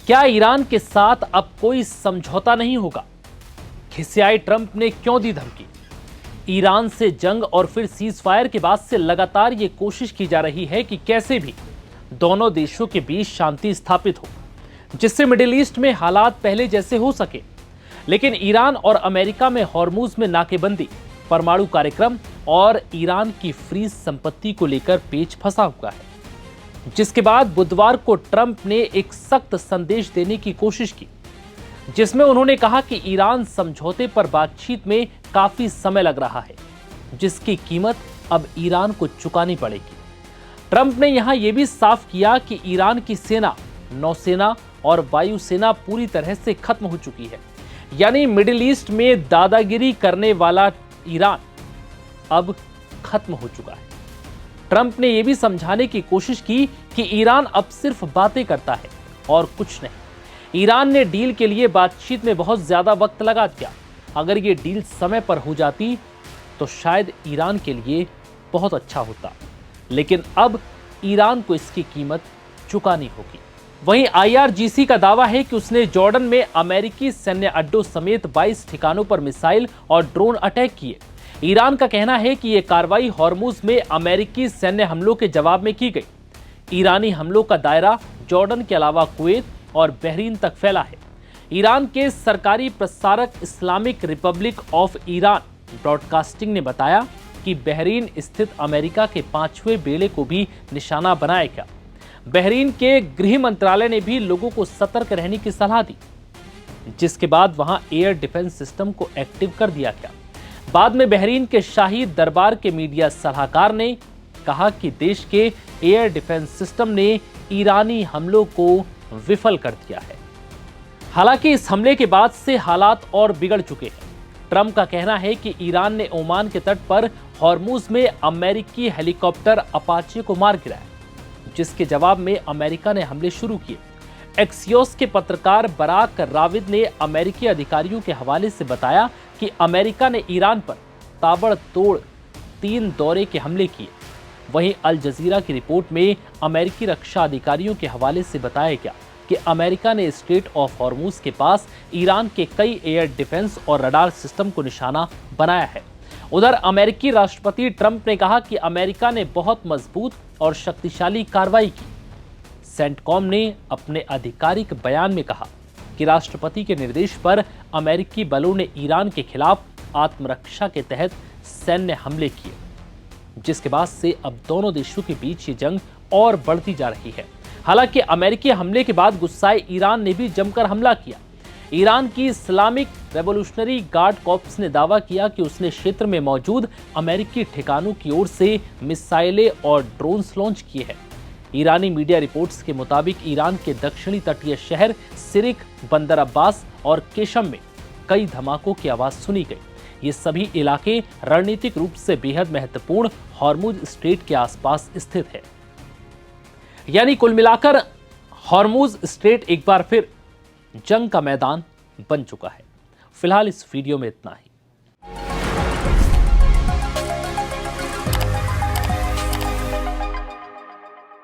क्या ईरान के साथ अब कोई समझौता नहीं होगा? खिसियाए ट्रंप ने क्यों दी धमकी? ईरान से जंग और फिर सीज फायर के बाद से लगातार ये कोशिश की जा रही है कि कैसे भी दोनों देशों के बीच शांति स्थापित हो, जिससे मिडिल ईस्ट में हालात पहले जैसे हो सके। लेकिन ईरान और अमेरिका में हॉर्मुज में नाकेबंदी, परमाणु कार्यक्रम और ईरान की फ्रीज संपत्ति को लेकर पेच फंसा हुआ है, जिसके बाद बुधवार को ट्रंप ने एक सख्त संदेश देने की कोशिश की, जिसमें उन्होंने कहा कि ईरान समझौते पर बातचीत में काफी समय लग रहा है, जिसकी कीमत अब ईरान को चुकानी पड़ेगी। ट्रंप ने यहां यह भी साफ किया कि ईरान की सेना, नौसेना और वायुसेना पूरी तरह से खत्म हो चुकी है, यानी मिडिल ईस्ट में दादागिरी करने वाला ईरान अब खत्म हो चुका है। ट्रंप ने यह भी समझाने की कोशिश की कि ईरान अब सिर्फ बातें करता है और कुछ नहीं। ईरान ने डील के लिए बातचीत में बहुत ज्यादा वक्त लगा दिया। अगर ये डील समय पर हो जाती तो शायद ईरान के लिए बहुत अच्छा होता, लेकिन अब ईरान को इसकी कीमत चुकानी होगी। वहीं IRGC का दावा है कि उसने जॉर्डन में अमेरिकी सैन्य अड्डों समेत 22 ठिकानों पर मिसाइल और ड्रोन अटैक किए। ईरान का कहना है कि यह कार्रवाई हॉर्मुज में अमेरिकी सैन्य हमलों के जवाब में की गई। ईरानी हमलों का दायरा जॉर्डन के अलावा कुवैत और बहरीन तक फैला है। ईरान के सरकारी प्रसारक Islamic Republic of Iran broadcasting ने बताया कि बहरीन स्थित अमेरिका के 5वें बेड़े को भी निशाना बनाया गया। बहरीन के गृह मंत्रालय ने भी लोगों को सतर्क रहने की सलाह दी, जिसके बाद वहां एयर डिफेंस सिस्टम को एक्टिव कर दिया गया। बाद में बहरीन के शाही दरबार के मीडिया सलाहकार ने कहा कि देश के एयर डिफेंस सिस्टम ने ईरानी हमलों को विफल कर दिया है। हालांकि इस हमले के बाद से हालात और बिगड़ चुके हैं। ट्रंप का कहना है कि ईरान ने ओमान के तट पर हॉर्मुज में अमेरिकी हेलीकॉप्टर अपाचे को मार गिराया, जिसके जवाब में अमेरिका ने हमले शुरू किए। एक्सियोस के पत्रकार बराक राविद ने अमेरिकी अधिकारियों के हवाले से बताया कि अमेरिका ने ईरान पर ताबड़तोड़ 3 दौरे के हमले किए। वहीं अल जजीरा की रिपोर्ट में अमेरिकी रक्षा अधिकारियों के हवाले से बताया गया कि अमेरिका ने स्ट्रेट ऑफ हॉर्मुज के पास ईरान के कई एयर डिफेंस और रडार सिस्टम को निशाना बनाया है। उधर अमेरिकी राष्ट्रपति ट्रंप ने कहा कि अमेरिका ने बहुत मजबूत और शक्तिशाली कार्रवाई की। सेंटकॉम ने अपने आधिकारिक बयान में कहा कि राष्ट्रपति के निर्देश पर अमेरिकी बलों ने ईरान के खिलाफ आत्मरक्षा के तहत सैन्य हमले किए, जिसके बाद से अब दोनों देशों के बीच ये जंग और बढ़ती जा रही है। हालांकि अमेरिकी हमले के बाद गुस्साए ईरान ने भी जमकर हमला किया। ईरान की इस्लामिक रेवोल्यूशनरी गार्ड कॉर्प्स ने दावा किया कि उसने क्षेत्र में मौजूद अमेरिकी ठिकानों की ओर से मिसाइलें और ड्रोन्स लॉन्च किए हैं। ईरानी मीडिया रिपोर्ट्स के मुताबिक ईरान के दक्षिणी तटीय शहर सिरिक, बंदर अब्बास और केशम में कई धमाकों की आवाज सुनी गई। ये सभी इलाके रणनीतिक रूप से बेहद महत्वपूर्ण हॉर्मुज स्ट्रेट के आसपास स्थित है। यानी कुल मिलाकर हॉर्मुज स्ट्रेट एक बार फिर जंग का मैदान बन चुका है। फिलहाल इस वीडियो में इतना ही।